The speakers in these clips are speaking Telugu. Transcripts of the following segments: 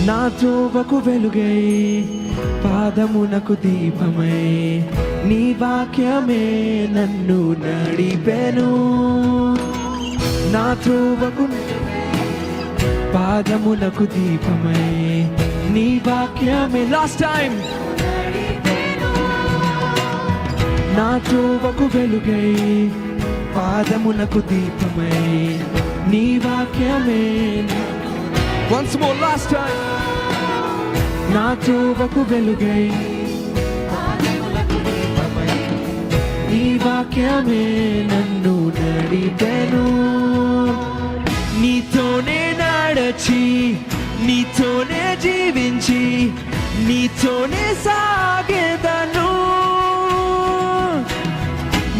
నా త్రోవకు వెలుగై పాదమునకు దీపమై నీ వాక్యమే నన్ను నడిపెను. నా త్రోవకు పాదమునకు దీపమై నీ వాక్యమే. Last time. నా త్రోవకు వెలుగై పాదమునకు దీపమై నీ వాక్యమే. Once more, last time. నా త్రోవకు వెలుగై నీ వాక్యమే నన్ను నడిపెను. నీతోనే నడచి నీతోనే జీవించి నీతోనే సాగేదను.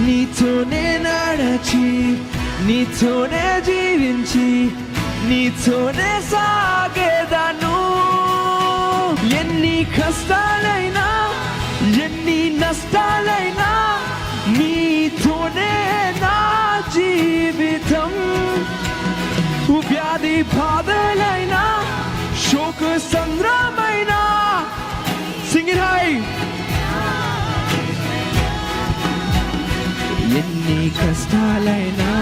నీతోనే నడచి నీతోనే జీవించి నీతోనే సాగేదను. ఎన్ని కష్టాలైనా ఎన్ని నష్టాలైనా నీతోనే నా జీవితం. వ్యాధి బాధలైనా శోక సంద్రమైనా సింగిల్ హై. ఎన్ని కష్టాలైనా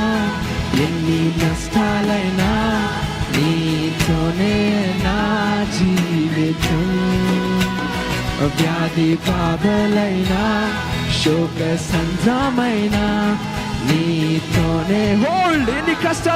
ఎన్ని నష్టాలైనా నీతోనే నా జీవితం. వ్యాధి బాధలైనా శోక సంద్రమైనా నీతోనే. హోల్డ్. ఎన్ని కష్టాలు